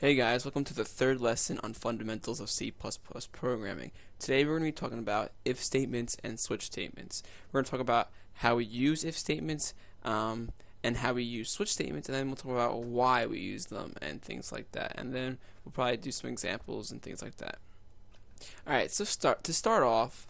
Hey guys, welcome to the third lesson on fundamentals of C++ programming. Today we're going to be talking about if statements and switch statements. We're going to talk about how we use if statements and how we use switch statements, and then we'll talk about why we use them and things like that. And then we'll probably do some examples and things like that. Alright, so to start off,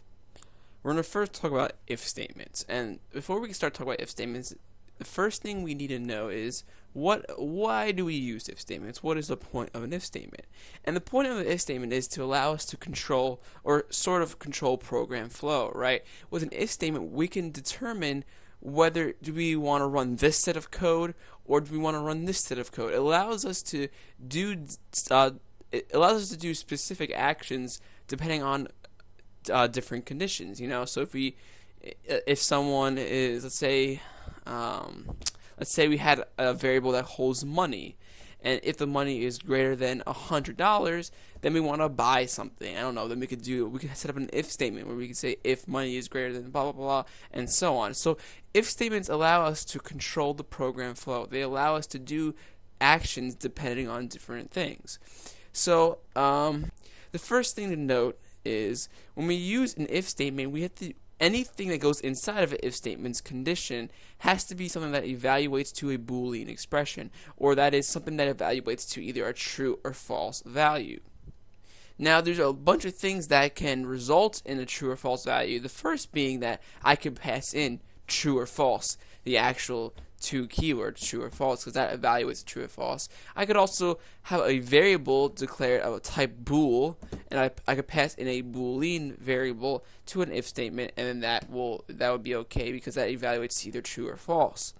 we're going to first talk about if statements. And before we can start talking about if statements, the first thing we need to know is why do we use if statements? What is the point of an if statement? And the point of an if statement is to allow us to control or sort of control program flow, right? With an if statement, we can determine whether do we want to run this set of code or do we want to run this set of code. It allows us to do specific actions depending on different conditions, you know. So if someone is, let's say we had a variable that holds money, and if the money is greater than $100, then we want to buy something. I don't know. Then we could set up an if statement where we could say if money is greater than blah blah blah, and so on. So if statements allow us to control the program flow. They allow us to do actions depending on different things. So the first thing to note is when we use an if statement, we have to anything that goes inside of an if statement's condition has to be something that evaluates to a Boolean expression, or that is something that evaluates to either a true or false value. Now, there's a bunch of things that can result in a true or false value. The first being that I can pass in true or false, the actual two keywords, true or false, because that evaluates true or false. I could also have a variable declared of a type bool, and I could pass in a Boolean variable to an if statement, and then that would be okay because that evaluates either true or false.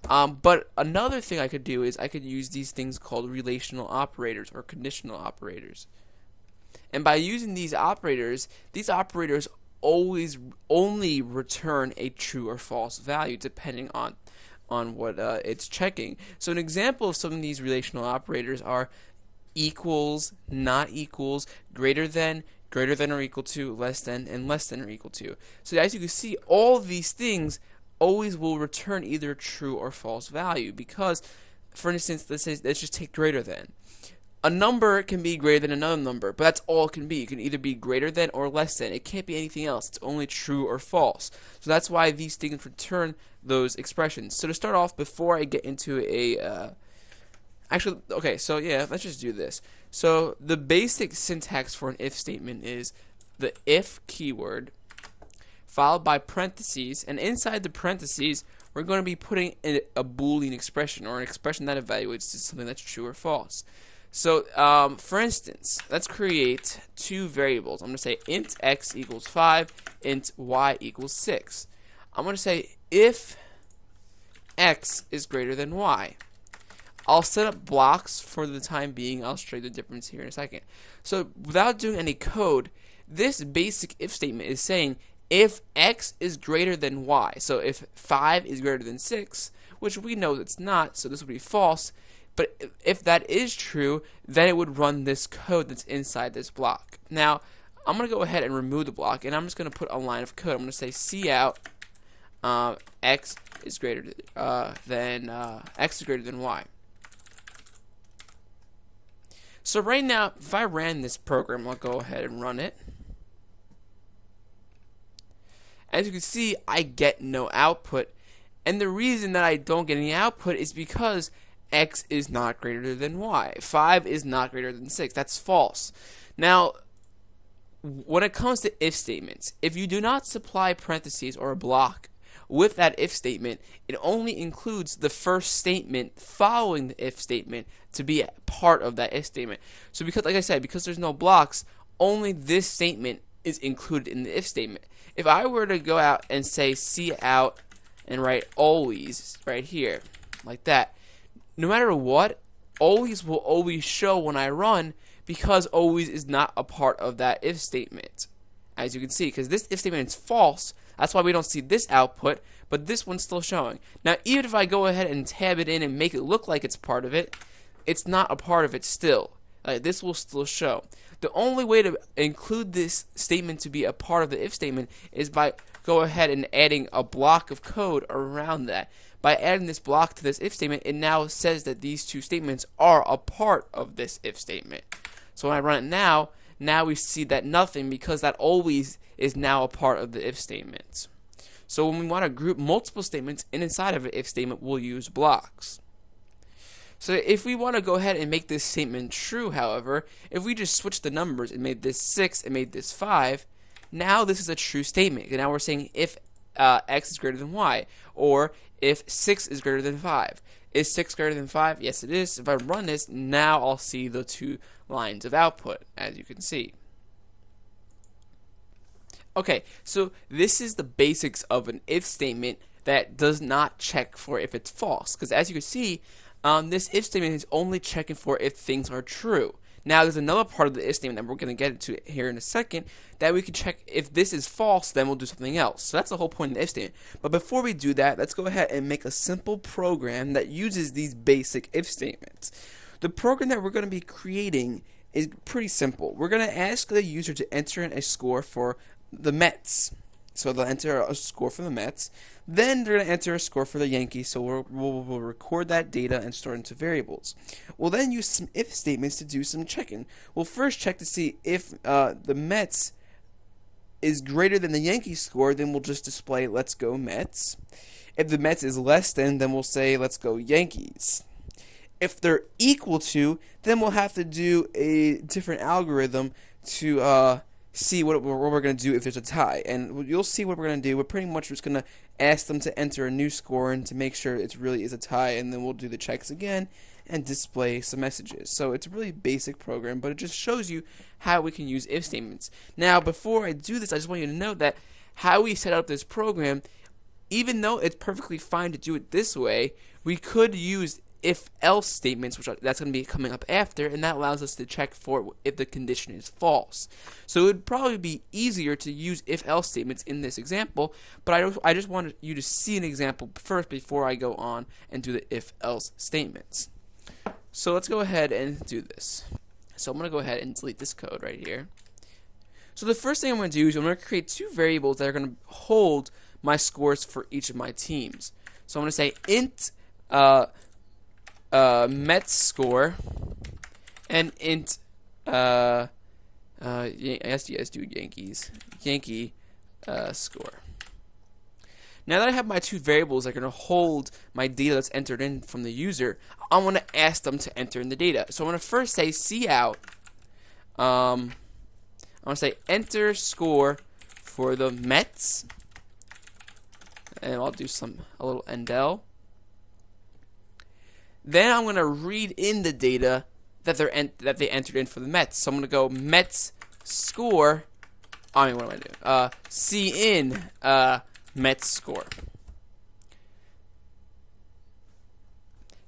But another thing I could do is I could use these things called relational operators or conditional operators. And by using these operators always only return a true or false value depending on what it's checking. So an example of some of these relational operators are equals, not equals, greater than or equal to, less than, and less than or equal to. So as you can see, all of these things always will return either true or false value because, for instance, let's just take greater than. A number can be greater than another number, but that's all it can be. It can either be greater than or less than. It can't be anything else. It's only true or false. So that's why these things return those expressions. So to start off, before I get into let's just do this. So the basic syntax for an if statement is the if keyword followed by parentheses, and inside the parentheses we're going to be putting in a Boolean expression or an expression that evaluates to something that's true or false. So, for instance, let's create two variables. I'm going to say int x equals 5, int y equals 6. I'm going to say if x is greater than y. I'll set up blocks for the time being. I'll show you the difference here in a second. So, without doing any code, this basic if statement is saying if x is greater than y. So, if 5 is greater than 6, which we know it's not, so this would be false. But if that is true, then it would run this code that's inside this block. Now, I'm going to go ahead and remove the block, and I'm just going to put a line of code. I'm going to say cout x is greater than y. So right now, if I ran this program, I'll go ahead and run it. As you can see, I get no output. And the reason that I don't get any output is because x is not greater than y. 5 is not greater than 6. That's false. Now, when it comes to if statements, if you do not supply parentheses or a block with that if statement, it only includes the first statement following the if statement to be a part of that if statement. So because, like I said, because there's no blocks, only this statement is included in the if statement. If I were to go out and say cout and write always right here, like that, no matter what, always will always show when I run because always is not a part of that if statement. As you can see, because this if statement is false, that's why we don't see this output, but this one's still showing. Now, even if I go ahead and tab it in and make it look like it's part of it, it's not a part of it still. This will still show. The only way to include this statement to be a part of the if statement is by go ahead and adding a block of code around that. By adding this block to this if statement, it now says that these two statements are a part of this if statement. So when I run it now we see that nothing, because that always is now a part of the if statement. So when we want to group multiple statements inside of an if statement, we'll use blocks. So if we want to go ahead and make this statement true, however, if we just switch the numbers and made this 6 and made this 5, now this is a true statement. And now we're saying if x is greater than y, or if 6 is greater than 5. Is 6 greater than 5? Yes, it is. If I run this, now I'll see the two lines of output, as you can see. Okay, so this is the basics of an if statement that does not check for if it's false. Because as you can see, this if statement is only checking for if things are true. Now, there's another part of the if statement that we're going to get into here in a second that we can check if this is false, then we'll do something else. So that's the whole point of the if statement. But before we do that, let's go ahead and make a simple program that uses these basic if statements. The program that we're going to be creating is pretty simple. We're going to ask the user to enter in a score for the Mets. So they'll enter a score for the Mets. Then they're going to enter a score for the Yankees. So we'll record that data and store it into variables. We'll then use some if statements to do some checking. We'll first check to see if the Mets is greater than the Yankees score. Then we'll just display "Let's go Mets." If the Mets is less than, then we'll say "Let's go Yankees." If they're equal to, then we'll have to do a different algorithm to see what we're going to do if there's a tie. And you'll see what we're going to do. We're pretty much just going to ask them to enter a new score and to make sure it really is a tie, and then we'll do the checks again and display some messages. So it's a really basic program, but it just shows you how we can use if statements. Now, before I do this, I just want you to know that how we set up this program, even though it's perfectly fine to do it this way, we could use if-else statements, which that's going to be coming up after, and that allows us to check for if the condition is false. So it would probably be easier to use if-else statements in this example, but I just wanted you to see an example first before I go on and do the if-else statements. So let's go ahead and do this. So I'm going to go ahead and delete this code right here. So the first thing I'm going to do is I'm going to create two variables that are going to hold my scores for each of my teams. So I'm going to say int Mets score and int I guess do Yankee score. Now that I have my two variables that are going to hold my data that's entered in from the user, I'm going to ask them to enter in the data. So I'm going to first say cout. I'm going to say enter score for the Mets, and I'll do a little endl. Then I'm going to read in the data that they entered in for the Mets. So I'm going to go Mets score. What am I doing? cin Mets score.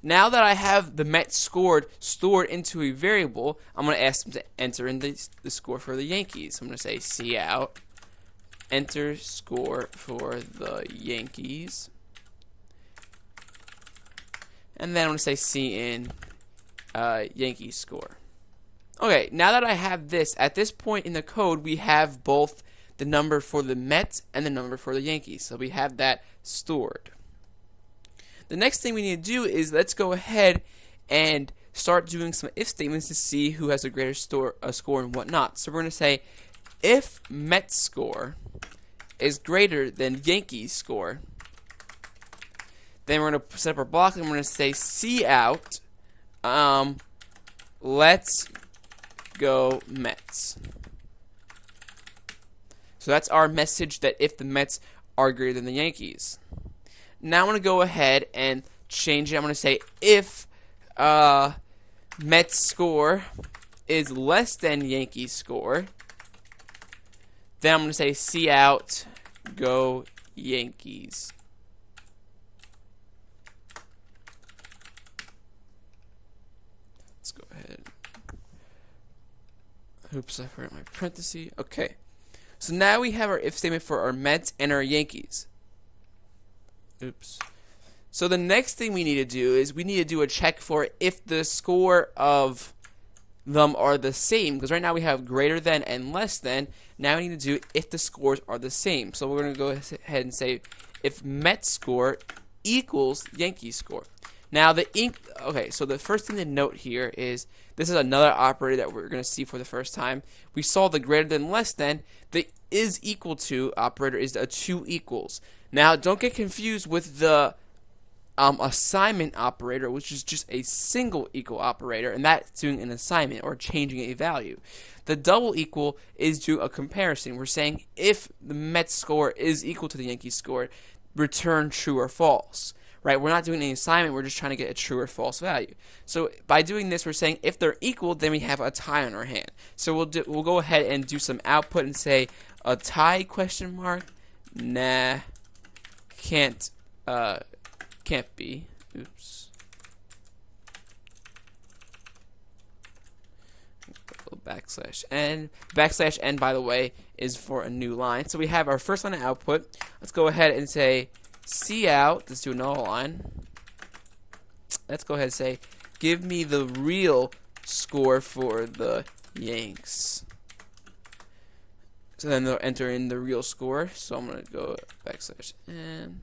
Now that I have the Mets stored into a variable, I'm going to ask them to enter in the score for the Yankees. So I'm going to say cout enter score for the Yankees. And then I'm going to say cin Yankees score. Okay, now that I have this, at this point in the code, we have both the number for the Mets and the number for the Yankees. So we have that stored. The next thing we need to do is let's go ahead and start doing some if statements to see who has a greater score and whatnot. So we're going to say if Mets score is greater than Yankees score, then we're going to set up our block and we're going to say cout let's go Mets. So that's our message that if the Mets are greater than the Yankees. Now I'm going to go ahead and change it. I'm going to say if Mets score is less than Yankees score, then I'm going to say cout go Yankees. Let's go ahead. Oops, I forgot my parenthesis. Okay. So now we have our if statement for our Mets and our Yankees. Oops. So the next thing we need to do is we need to do a check for if the score of them are the same, because right now we have greater than and less than. Now we need to do if the scores are the same. So we're going to go ahead and say if Mets score equals Yankees score. Now okay, so the first thing to note here is this is another operator that we're going to see for the first time. We saw the greater than less than. The is equal to operator is a two equals. Now don't get confused with the assignment operator, which is just a single equal operator, and that's doing an assignment or changing a value. The double equal is doing a comparison. We're saying if the Mets score is equal to the Yankees score, return true or false. Right? We're not doing any assignment. We're just trying to get a true or false value. So by doing this, we're saying if they're equal, then we have a tie on our hand. So we'll go ahead and do some output and say a tie question mark. Nah, can't be. Oops. Backslash n. Backslash n, by the way, is for a new line. So we have our first line of output. Let's go ahead and say cout. Let's do another line. Let's go ahead and say give me the real score for the Yanks. So then they'll enter in the real score. So I'm going to go backslash n.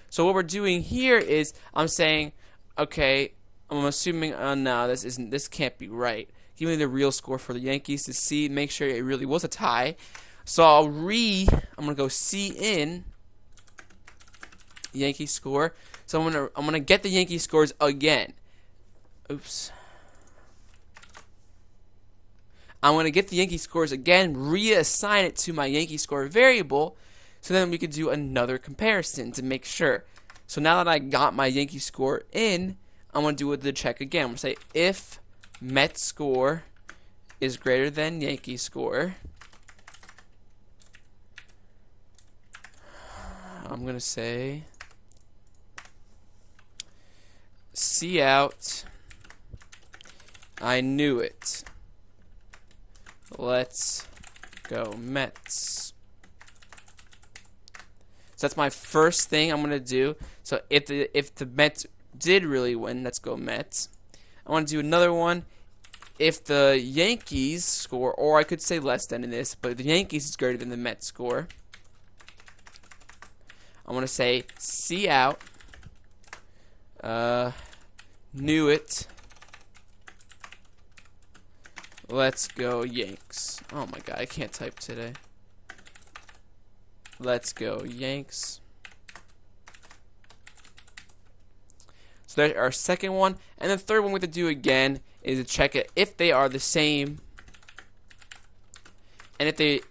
So what we're doing here is I'm saying, okay, I'm assuming, no, this can't be right. Give me the real score for the Yankees to see, make sure it really was a tie. So I'm gonna go cin Yankee score. So I'm gonna get the Yankee scores again. Oops. I'm gonna get the Yankee scores again, reassign it to my Yankee score variable. So then we could do another comparison to make sure. So now that I got my Yankee score in, I'm going to do the check again. I'm going to say if Mets score is greater than Yankee score, I'm going to say cout, I knew it. Let's go Mets. So that's my first thing I'm going to do. So if the Mets did really win, let's go Mets. I want to do another one. If the Yankees score, or I could say less than in this, but if the Yankees is greater than the Mets score, I want to say cout, knew it, let's go Yanks. Oh my god, I can't type today. Let's go Yanks. So there's our second one. And the third one we have to do again is to check it if they are the same. And if they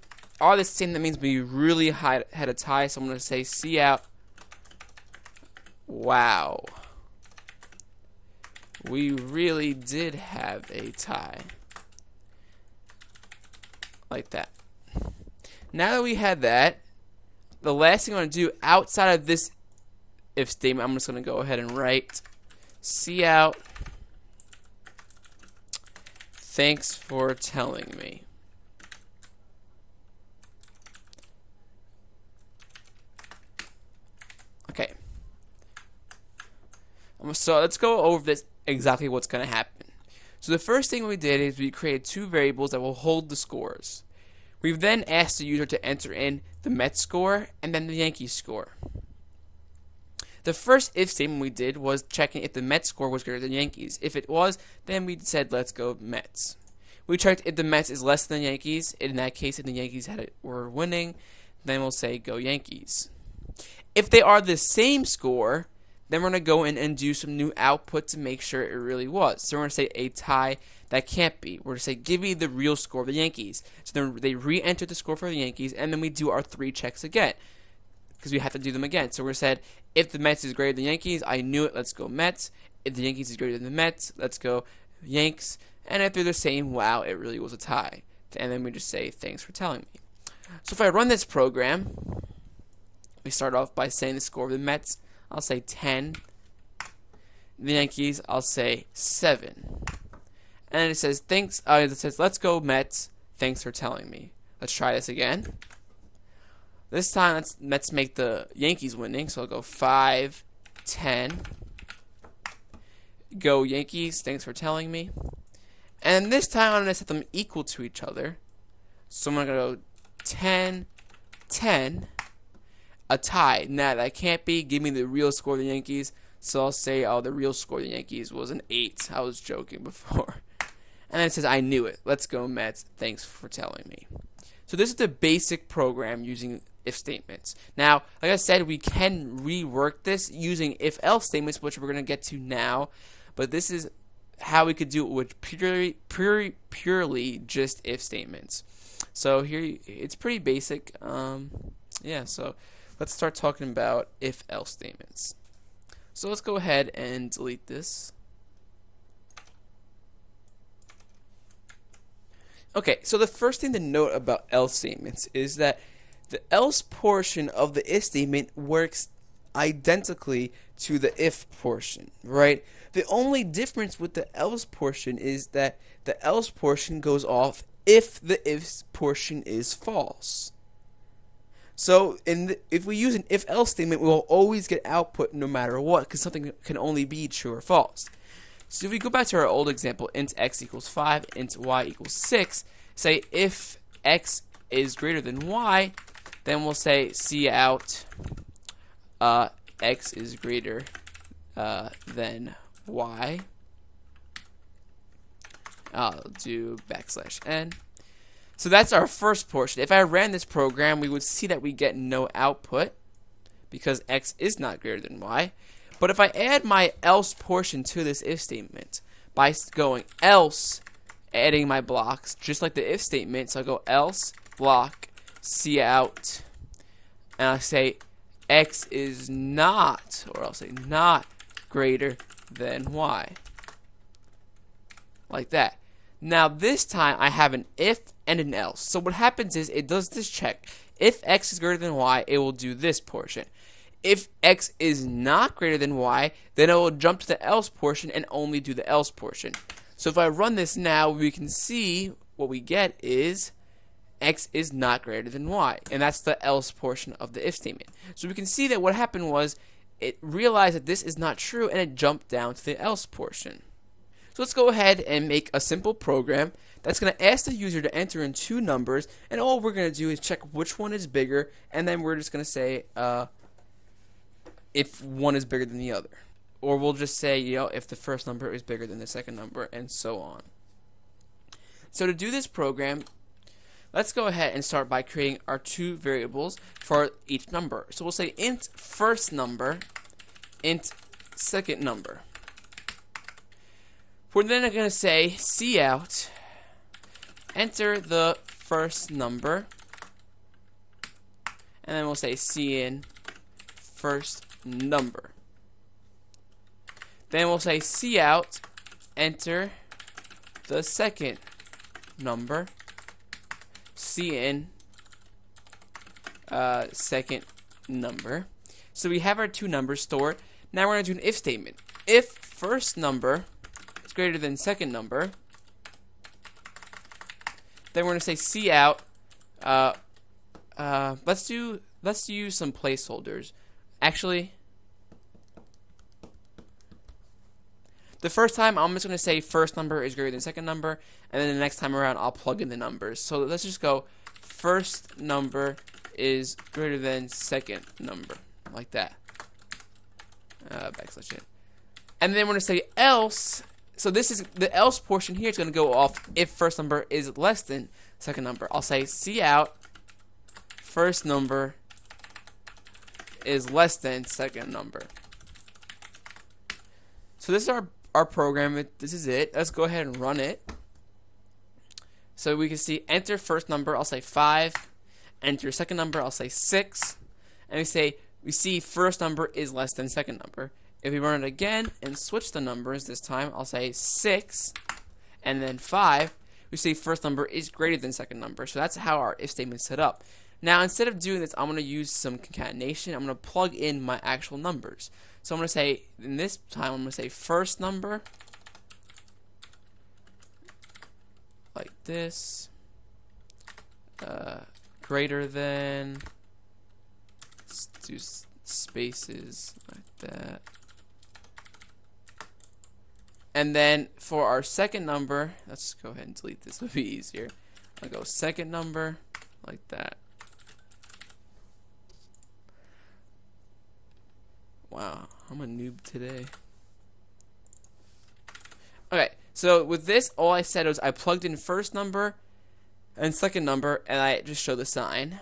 are the same, that means we really had a tie. So I'm going to say cout. Wow. We really did have a tie. Like that. Now that we had that, the last thing I'm going to do outside of this if statement, I'm just going to go ahead and write cout, thanks for telling me. Okay. So let's go over this exactly what's going to happen. So the first thing we did is we created two variables that will hold the scores. We've then asked the user to enter in the Mets score and then the Yankees score. The first if statement we did was checking if the Mets score was greater than Yankees. If it was, then we said let's go Mets. We checked if the Mets is less than Yankees. In that case, if the Yankees were winning, then we'll say go Yankees. If they are the same score, then we're going to go in and do some new output to make sure it really was. So we're going to say a tie. That can't be. We're going to say, give me the real score of the Yankees. So then they re-enter the score for the Yankees, and then we do our three checks again, because we have to do them again. So we said, if the Mets is greater than the Yankees, I knew it, let's go Mets. If the Yankees is greater than the Mets, let's go Yanks. And if they're the same, wow, it really was a tie. And then we just say, thanks for telling me. So if I run this program, we start off by saying the score of the Mets. I'll say 10. The Yankees, I'll say 7. And it says, thanks. It says, let's go Mets. Thanks for telling me. Let's try this again. This time, let's make the Yankees winning. So I'll go 5, 10. Go Yankees. Thanks for telling me. And this time I'm going to set them equal to each other. So I'm going to go 10, 10, a tie. Now that can't be. Give me the real score of the Yankees. So I'll say, oh, the real score of the Yankees was an 8. I was joking before. And then it says, I knew it. Let's go, Mets. Thanks for telling me. So this is the basic program using if statements. Now, like I said, we can rework this using if-else statements, which we're going to get to now. But this is how we could do it with purely just if statements. So here, it's pretty basic. Yeah, so let's start talking about if-else statements. So let's go ahead and delete this. Okay, so the first thing to note about else statements is that the else portion of the if statement works identically to the if portion, right? The only difference with the else portion is that the else portion goes off if the if portion is false. So if we use an if-else statement, we will always get output no matter what, because something can only be true or false. So if we go back to our old example, int x equals 5, int y equals 6, say if x is greater than y, then we'll say cout x is greater than y. I'll do \n. So that's our first portion. If I ran this program, we would see that we get no output because x is not greater than y. But if I add my else portion to this if statement by going else, adding my blocks, just like the if statement, so I go else, block, cout, and I say x is not, or I'll say not greater than y. Like that. Now this time I have an if and an else. So what happens is it does this check. If x is greater than y, it will do this portion. If x is not greater than y, then it will jump to the else portion and only do the else portion. So if I run this now, we can see what we get is x is not greater than y. And that's the else portion of the if statement. So we can see that what happened was it realized that this is not true and it jumped down to the else portion. So let's go ahead and make a simple program that's going to ask the user to enter in two numbers, and all we're going to do is check which one is bigger, and then we're just going to say if one is bigger than the other. Or we'll just say, if the first number is bigger than the second number, and so on. So to do this program, let's go ahead and start by creating our two variables for each number. So we'll say int first number, int second number. We're then going to say cout, enter the first number, and then we'll say cin first number. Then we'll say cout, enter the second number, cin second number. So we have our two numbers stored. Now we're going to do an if statement. If first number is greater than second number, then we're going to say cout. Let's use some placeholders. Actually, the first time I'm just going to say first number is greater than second number, and then the next time around I'll plug in the numbers. So let's just go first number is greater than second number, like that. \n. And then we're going to say else. So this is the else portion here is going to go off if first number is less than second number. I'll say cout first number is less than second number. So this is our program. This is it. Let's go ahead and run it. So we can see enter first number, I'll say 5. Enter second number, I'll say 6. And we see first number is less than second number. If we run it again and switch the numbers this time, I'll say 6 and then 5. We see first number is greater than second number. So that's how our if statement is set up. Now instead of doing this, I'm going to use some concatenation. I'm going to plug in my actual numbers. So I'm going to say, in this time, I'm going to say first number, like this, greater than, let's do spaces like that, And then for our second number, let's go ahead and delete this, it'll be easier. I'll go second number, like that. Wow, I'm a noob today. Okay, so with this, all I said was I plugged in first number and second number, and I just show the sign.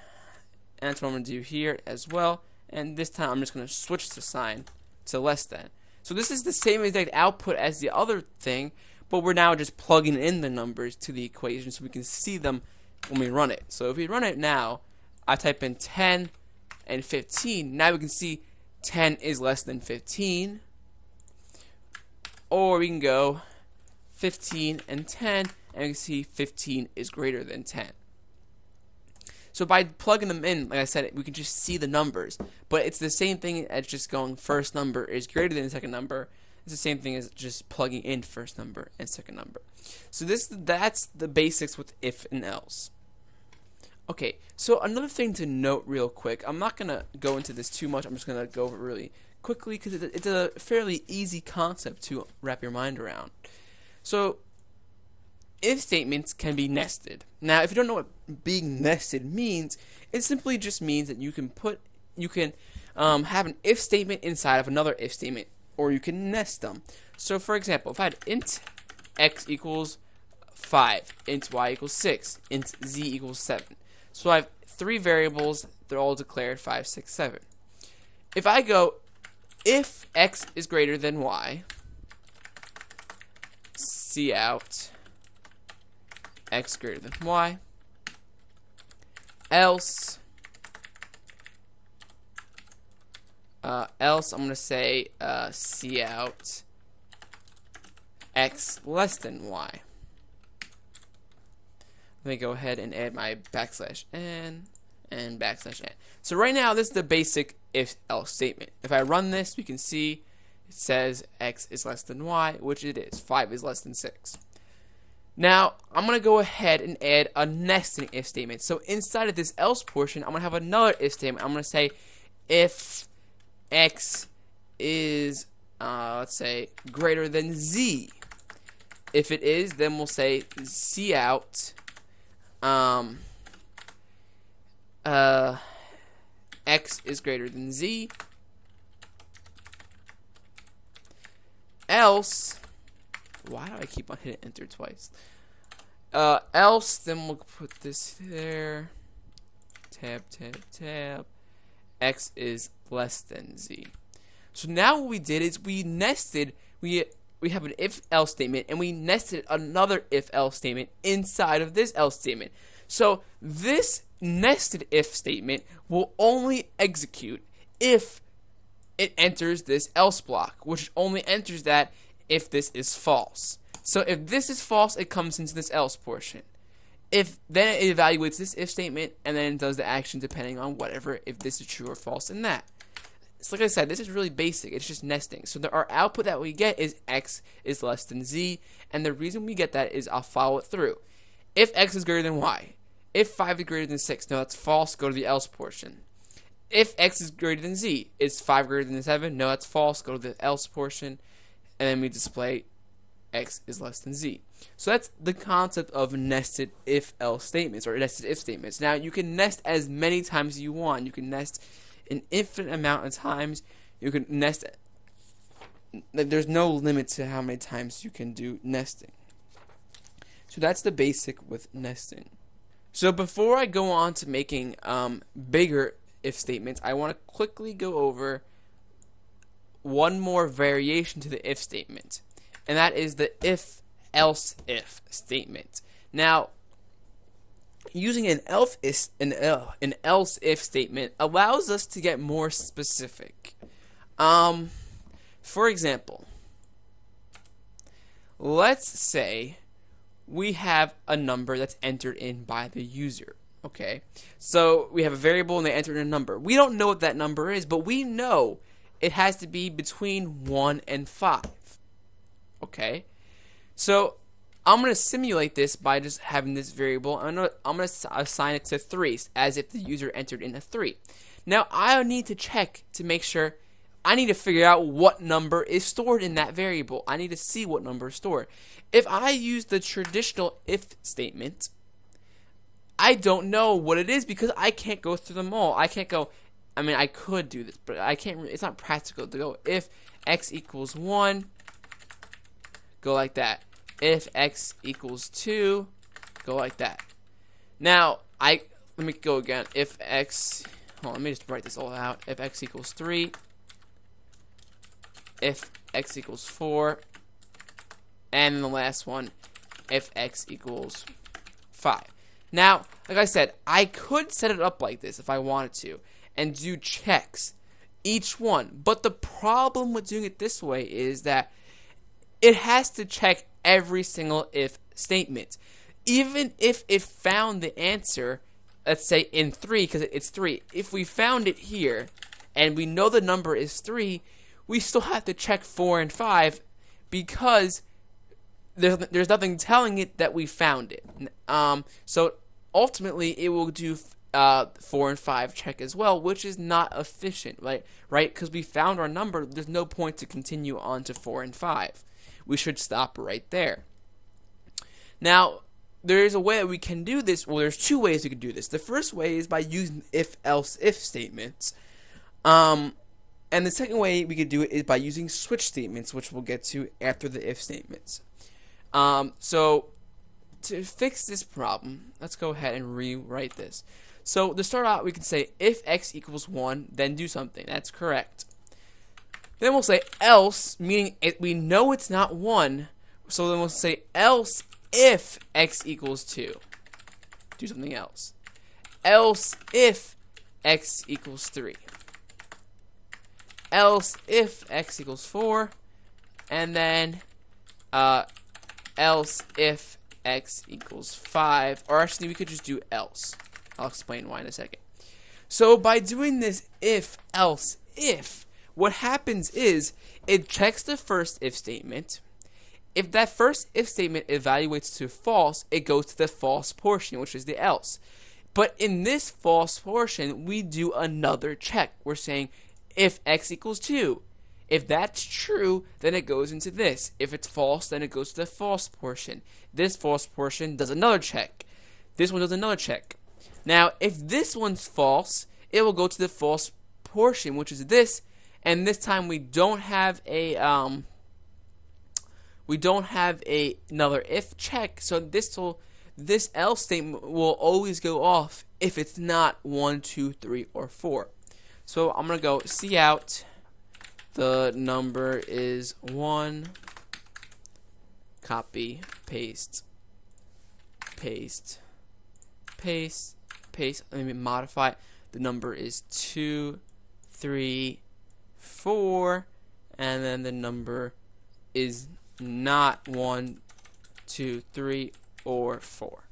And that's what I'm going to do here as well. And this time I'm just going to switch the sign to less than. So this is the same exact output as the other thing, but we're now just plugging in the numbers to the equation so we can see them when we run it. So if we run it now, I type in 10 and 15. Now we can see 10 is less than 15. Or we can go 15 and 10, and we can see 15 is greater than 10. So by plugging them in, like I said, we can just see the numbers. But it's the same thing as just going first number is greater than the second number. It's the same thing as just plugging in first number and second number. So that's the basics with if and else. Okay, so another thing to note real quick. I'm not going to go into this too much. I'm just going to go over it really quickly because it's a fairly easy concept to wrap your mind around. So if statements can be nested. Now, if you don't know what being nested means, it simply just means that you can have an if statement inside of another if statement, or you can nest them. So, for example, if I had int x equals 5, int y equals 6, int z equals 7. So I have three variables, they're all declared 5, 6, 7. If I go if x is greater than y, cout x greater than y, else I'm going to say cout x less than y. Let me go ahead and add my \n and \n. So right now this is the basic if else statement. If I run this, we can see it says x is less than y, which it is. 5 is less than 6. Now, I'm going to go ahead and add a nesting if statement. So inside of this else portion, I'm going to have another if statement. I'm going to say if x is, let's say, greater than z. If it is, then we'll say cout x is greater than z. Else, why do I keep on hitting enter twice? Else, then we'll put this there. Tab, x is less than z. So now what we did is we nested, we have an if else statement, and we nested another if else statement inside of this else statement. So this nested if statement will only execute if it enters this else block, which only enters that if this is false. So if this is false, it comes into this else portion. If then it evaluates this if statement and then does the action depending on whatever, if this is true or false in that. So like I said, this is really basic. It's just nesting. So our output that we get is x is less than z, and the reason we get that is I'll follow it through. If x is greater than y, if 5 is greater than 6, no, that's false. Go to the else portion. If x is greater than z, is 5 greater than 7? No, that's false. Go to the else portion, and then we display x is less than z. So that's the concept of nested if-else statements, or nested if statements. Now, you can nest as many times as you want. You can nest an infinite amount of times. You can nest, there's no limit to how many times you can do nesting. So that's the basic with nesting. So before I go on to making bigger if statements, I want to quickly go over one more variation to the if statement, and that is the if-else if statement. Now, using an else if statement allows us to get more specific. For example, let's say we have a number that's entered in by the user. Okay, so we have a variable and they enter in a number. We don't know what that number is, but we know it has to be between 1 and 5. Okay, so I'm going to simulate this by just having this variable. I'm going to assign it to 3, as if the user entered in a 3. Now, I need to check to make sure I need to figure out what number is stored in that variable. I need to see what number is stored. If I use the traditional if statement, I don't know what it is because I can't go through them all. I can't go, I mean, I could do this, but I can't, it's not practical to go if x equals 1, go like that. If x equals 2, go like that. Now, let me go again. If x, hold on, let me just write this all out. If x equals 3, if x equals 4, and then the last one, if x equals 5. Now, like I said, I could set it up like this if I wanted to, and do checks, each one. But the problem with doing it this way is that it has to check every single if statement. Even if it found the answer, let's say in 3, because it's 3. If we found it here, and we know the number is 3, we still have to check 4 and 5 because there's nothing telling it that we found it. So ultimately, it will do 4 and 5 check as well, which is not efficient, right? Because we found our number, there's no point to continue on to 4 and 5. We should stop right there. Now, there is a way that we can do this. Well, there's two ways we can do this. The first way is by using if statements. And the second way we could do it is by using switch statements, which we'll get to after the if statements. So to fix this problem, let's go ahead and rewrite this. So to start out, we can say if x equals 1, then do something. That's correct. Then we'll say else, meaning we know it's not 1. So then we'll say else if x equals 2. Do something else. Else if x equals 3. Else if x equals 4, and then else if x equals 5, or actually we could just do else. I'll explain why in a second. So by doing this if, else, if, what happens is it checks the first if statement. If that first if statement evaluates to false, it goes to the false portion, which is the else. But in this false portion, we do another check. We're saying if x equals 2. If that's true, then it goes into this. If it's false, then it goes to the false portion. This false portion does another check. This one does another check. Now, if this one's false, it will go to the false portion, which is this. And this time we don't have another if check. So this else statement will always go off if it's not 1, 2, 3, or 4. So I'm gonna go cout. The number is 1. Copy, paste, paste, paste, paste. Let me modify it. The number is 2, 3, 4, and then the number is not 1, 2, 3, or 4.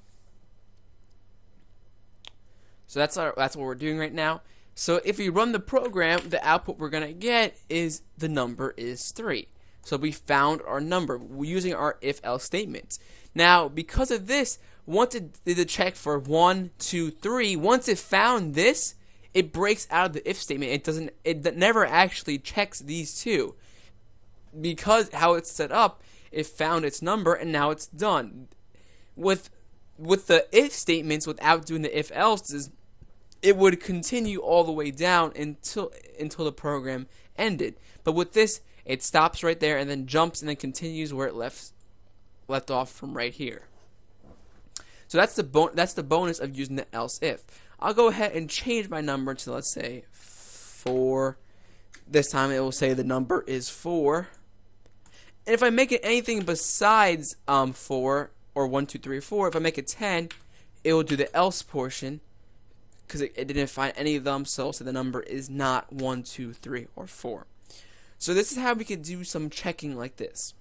So that's what we're doing right now. So if we run the program, the output we're going to get is the number is 3. So we found our number using our if-else statements. Now, because of this, once it did the check for 1, 2, 3, once it found this, it breaks out of the if statement. It never actually checks these two. Because how it's set up, it found its number and now it's done. With the if statements, without doing the if-else's, it would continue all the way down until the program ended. But with this, it stops right there and then jumps and then continues where it left off from right here. So that's the bonus of using the else if. I'll go ahead and change my number to, let's say, 4. This time it will say the number is 4. And if I make it anything besides 4 or 1, 2, 3, 4, if I make it 10, it will do the else portion because it didn't find any of them, so the number is not 1, 2, 3, or 4. So this is how we could do some checking like this.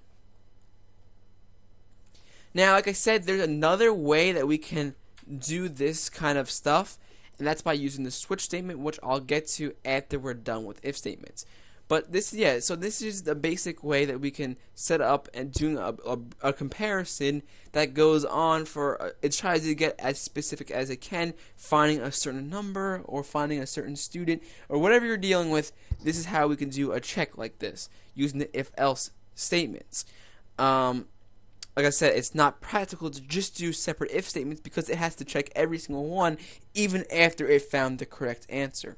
Now, like I said, there's another way that we can do this kind of stuff, and that's by using the switch statement, which I'll get to after we're done with if statements. But this, yeah, so this is the basic way that we can set up and do a comparison that goes on for, it tries to get as specific as it can, finding a certain number or finding a certain student or whatever you're dealing with. This is how we can do a check like this using the if-else statements. Like I said, it's not practical to just do separate if statements because it has to check every single one even after it found the correct answer.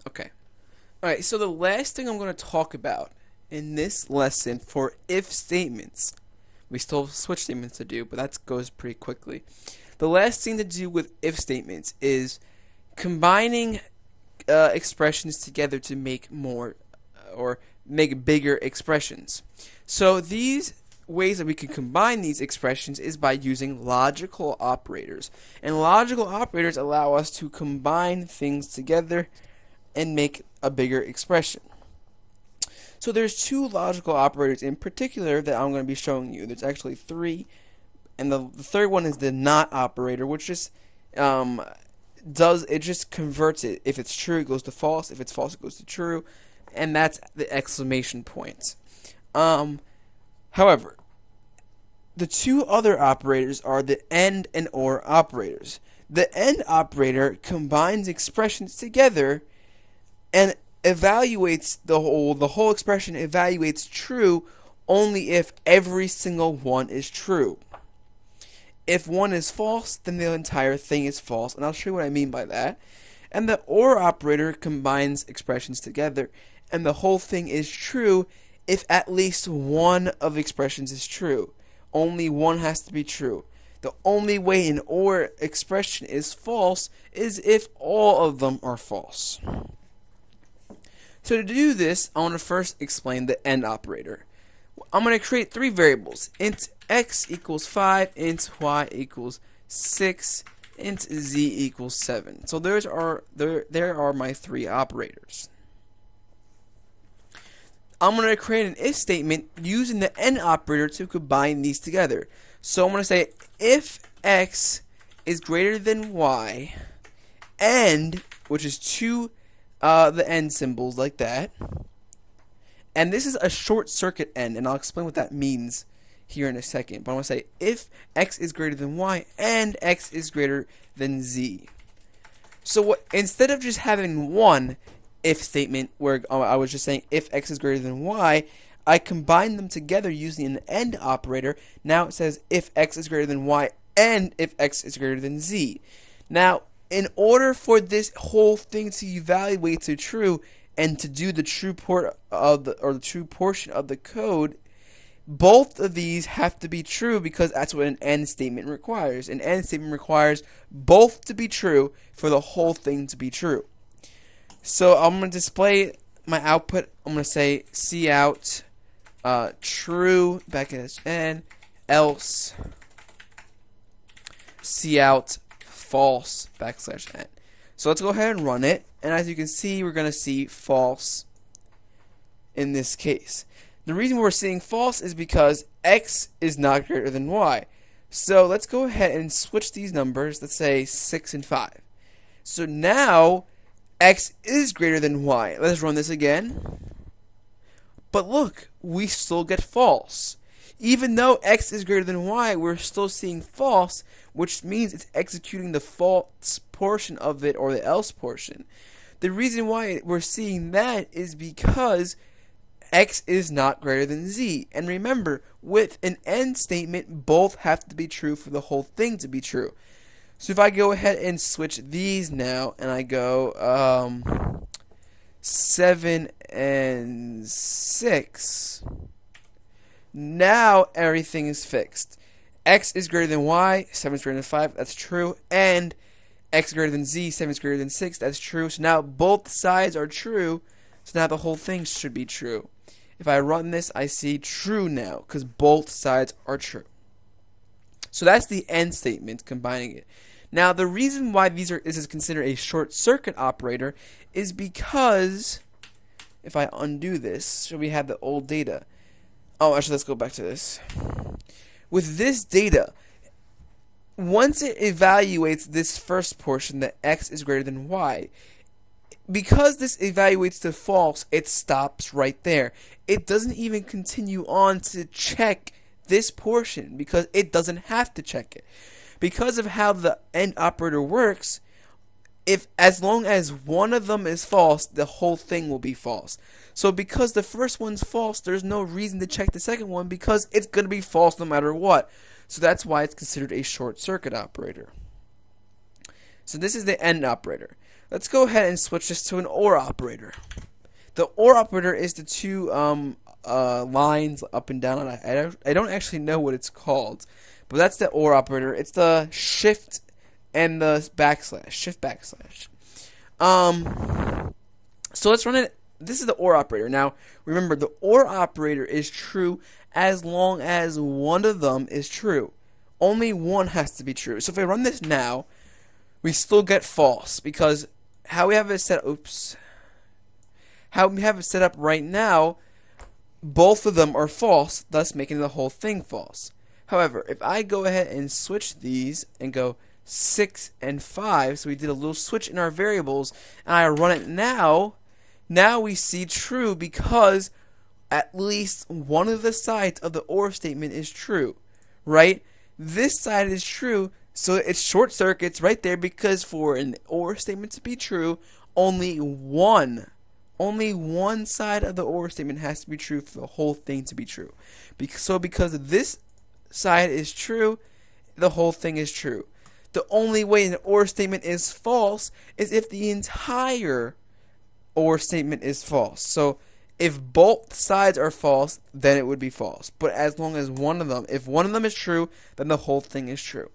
Okay. Alright, so the last thing I'm going to talk about in this lesson for if statements, we still have switch statements to do, but that goes pretty quickly. The last thing to do with if statements is combining expressions together to make more or make bigger expressions. So these ways that we can combine these expressions is by using logical operators. And logical operators allow us to combine things together and make a bigger expression. So there's two logical operators in particular that I'm going to be showing you. There's actually three, and the third one is the not operator, which just just converts it. If it's true, it goes to false. If it's false, it goes to true, and that's the exclamation point. However, the two other operators are the AND and OR operators. The AND operator combines expressions together and evaluates the whole expression evaluates true only if every single one is true. If one is false, then the entire thing is false, and I'll show you what I mean by that. And the OR operator combines expressions together, and the whole thing is true if at least one of the expressions is true. Only one has to be true. The only way an OR expression is false is if all of them are false. So to do this, I want to first explain the AND operator. I'm going to create three variables: int x equals 5, int y equals 6, int z equals 7. So there are my three operators. I'm going to create an if statement using the AND operator to combine these together. So I'm going to say if x is greater than y, and, which is two the AND symbols like that. And this is a short circuit AND, and I'll explain what that means here in a second. But I'm going to say if x is greater than y and x is greater than z. So instead of just having one if statement where I was just saying if x is greater than y, I combined them together using an AND operator. Now it says if x is greater than y and if x is greater than z. Now, in order for this whole thing to evaluate to true and to do the true the true portion of the code, both of these have to be true because that's what an AND statement requires. An AND statement requires both to be true for the whole thing to be true. So I'm going to display my output. I'm going to say cout true \n else cout false \n. So let's go ahead and run it, and as you can see, we're going to see false in this case. The reason we're seeing false is because x is not greater than y. So let's go ahead and switch these numbers. Let's say 6 and 5. So now x is greater than y. Let's run this again. But look, we still get false. Even though x is greater than y, we're still seeing false, which means it's executing the false portion of it or the else portion. The reason why we're seeing that is because x is not greater than z. And remember, with an AND statement, both have to be true for the whole thing to be true. So if I go ahead and switch these now, and I go 7 and 6, now everything is fixed. X is greater than y, 7 is greater than 5, that's true, and x is greater than z, 7 is greater than 6, that's true. So now both sides are true, so now the whole thing should be true. If I run this, I see true now, because both sides are true. So that's the AND statement, combining it. Now, the reason why this is considered a short circuit operator is because, if I undo this, so we have the old data. Oh, actually, let's go back to this. With this data, once it evaluates this first portion, that x is greater than y, because this evaluates to false, it stops right there. It doesn't even continue on to check this portion because it doesn't have to check it. Because of how the AND operator works, as long as one of them is false, the whole thing will be false. So because the first one's false, there's no reason to check the second one because it's going to be false no matter what. So that's why it's considered a short circuit operator. So this is the AND operator. Let's go ahead and switch this to an OR operator. The OR operator is the two lines up and down. I don't actually know what it's called, but that's the OR operator. It's the shift and the backslash. Shift backslash. So let's run it. This is the OR operator. Now, remember, the OR operator is true as long as one of them is true. Only one has to be true. So if I run this now, we still get false because how we have it set up right now, both of them are false, thus making the whole thing false. However, if I go ahead and switch these and go 6 and 5, so we did a little switch in our variables, and I run it now we see true because at least one of the sides of the OR statement is true, right? This side is true, so it's short circuits right there because for an OR statement to be true, only one side of the OR statement has to be true for the whole thing to be true. Because this side is true, the whole thing is true. The only way an OR statement is false is if the entire OR statement is false. So if both sides are false, then it would be false. But as long as if one of them is true, then the whole thing is true.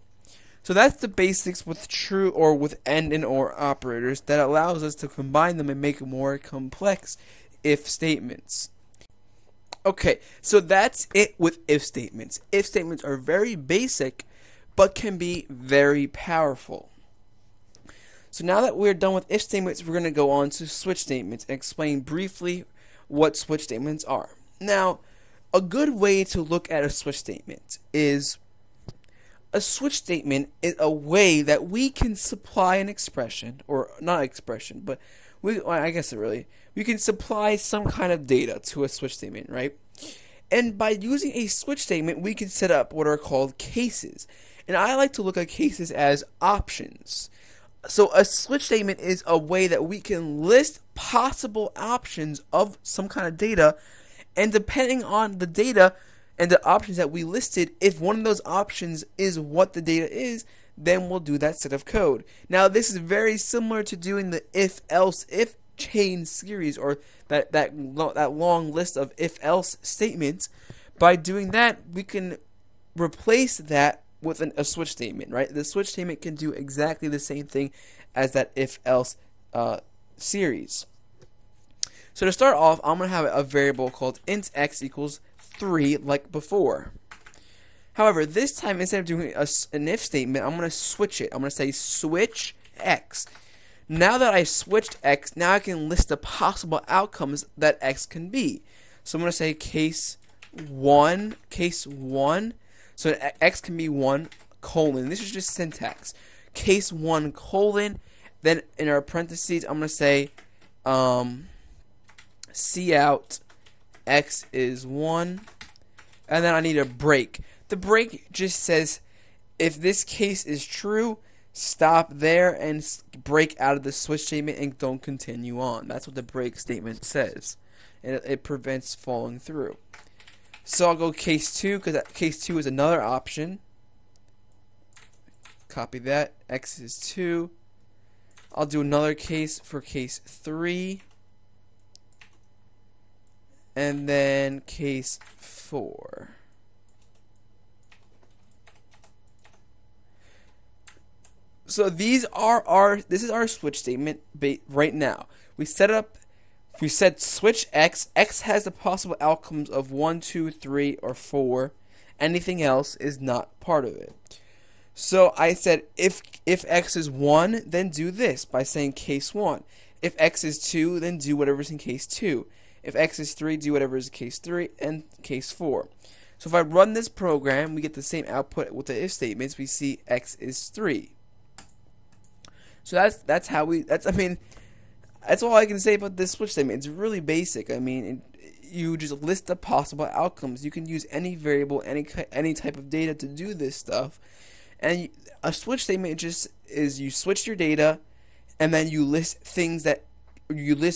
So that's the basics with true or with AND and OR operators that allows us to combine them and make more complex if statements. Okay, so that's it with if statements. If statements are very basic, but can be very powerful. So now that we're done with if statements, we're going to go on to switch statements and explain briefly what switch statements are. Now, a good way to look at a switch statement is a switch statement is a way that we can supply an expression, or not expression, but we can supply some kind of data to a switch statement, right? And by using a switch statement, we can set up what are called cases. And I like to look at cases as options. So a switch statement is a way that we can list possible options of some kind of data, and depending on the data and the options that we listed, if one of those options is what the data is, then we'll do that set of code. Now this is very similar to doing the if chain series, or that long list of if-else statements. By doing that, we can replace that with a switch statement, right? The switch statement can do exactly the same thing as that if-else series. So to start off, I'm going to have a variable called int x equals 3 like before. However, this time instead of doing an if statement, I'm going to switch it. I'm going to say switch x. Now that I switched x, now I can list the possible outcomes that x can be. So I'm going to say case 1. So x can be 1 colon. This is just syntax. Case 1 colon. Then in our parentheses, I'm going to say cout x is 1. And then I need a break. The break just says if this case is true, stop there and break out of the switch statement and don't continue on. That's what the break statement says. And it prevents falling through. So I'll go case 2 because case 2 is another option. Copy that. X is 2. I'll do another case for case 3. And then case 4. So this is our switch statement right now. We said switch x. X has the possible outcomes of 1, 2, 3, or 4. Anything else is not part of it. So I said if x is 1, then do this by saying case 1. If x is 2, then do whatever's in case 2. If x is 3, do whatever is in case 3 and case 4. So if I run this program, we get the same output with the if statements. We see x is 3. So that's how that's all I can say about this switch statement. It's really basic. I mean, you just list the possible outcomes. You can use any variable, any type of data to do this stuff. And a switch statement just is you switch your data, and then you list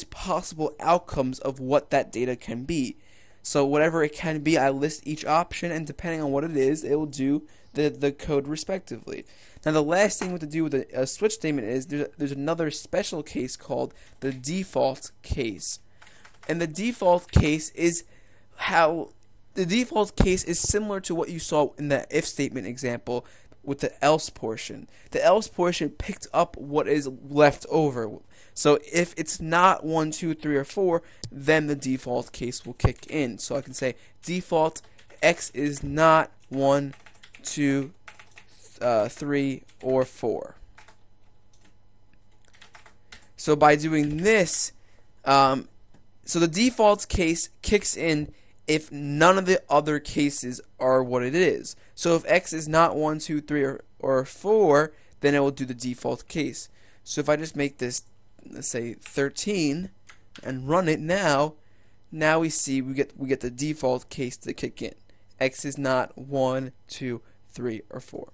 possible outcomes of what that data can be. So whatever it can be, I list each option, and depending on what it is, it will do the code respectively. Now the last thing we have to do with a switch statement is there's another special case called the default case. And the default case is similar to what you saw in the if statement example with the else portion. The else portion picked up what is left over. So if it's not 1, 2, 3, or 4, then the default case will kick in. So I can say default x is not 1, 2, 3, or 4. So by doing this, so the default case kicks in if none of the other cases are what it is. So if x is not 1, 2, 3, or 4, then it will do the default case. So if I just make this, let's say 13, and run it now we see we get the default case to kick in. X is not 1, 2, 3, or 4.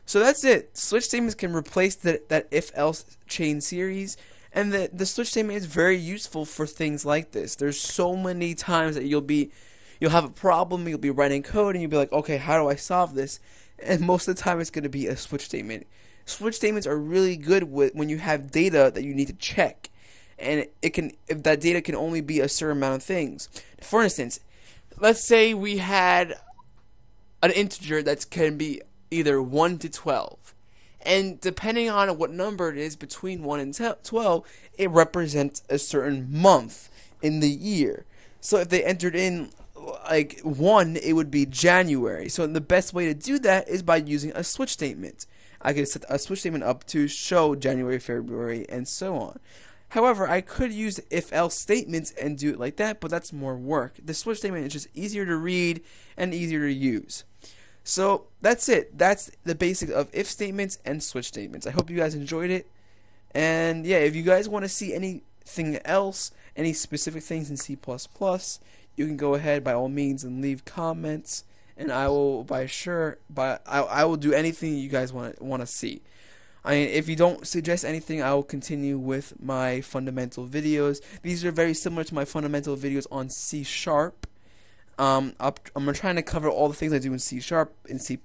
So that's it. Switch statements can replace that if-else chain series, and the switch statement is very useful for things like this. There's so many times that you'll have a problem, you'll be writing code, and you'll be like, okay, how do I solve this? And most of the time it's going to be a switch statement. Switch statements are really good when you have data that you need to check, and if that data can only be a certain amount of things. For instance, let's say we had an integer that can be either 1 to 12. And depending on what number it is between 1 and 12, it represents a certain month in the year. So if they entered in like 1, it would be January. So the best way to do that is by using a switch statement. I could set a switch statement up to show January, February, and so on. However, I could use if-else statements and do it like that, but that's more work. The switch statement is just easier to read and easier to use. So that's it. That's the basics of if statements and switch statements. I hope you guys enjoyed it. And yeah, if you guys want to see anything else, any specific things in C++, you can go ahead by all means and leave comments, and I will I will do anything you guys want to see. If you don't suggest anything, I will continue with my fundamental videos. These are very similar to my fundamental videos on C#. I'm trying to cover all the things I do in C# and C++.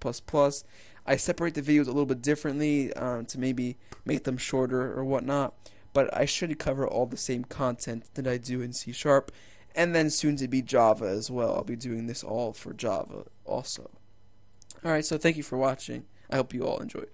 I separate the videos a little bit differently to maybe make them shorter or whatnot, but I should cover all the same content that I do in C#, and then soon to be Java as well. I'll be doing this all for Java also. Alright, so thank you for watching. I hope you all enjoyed.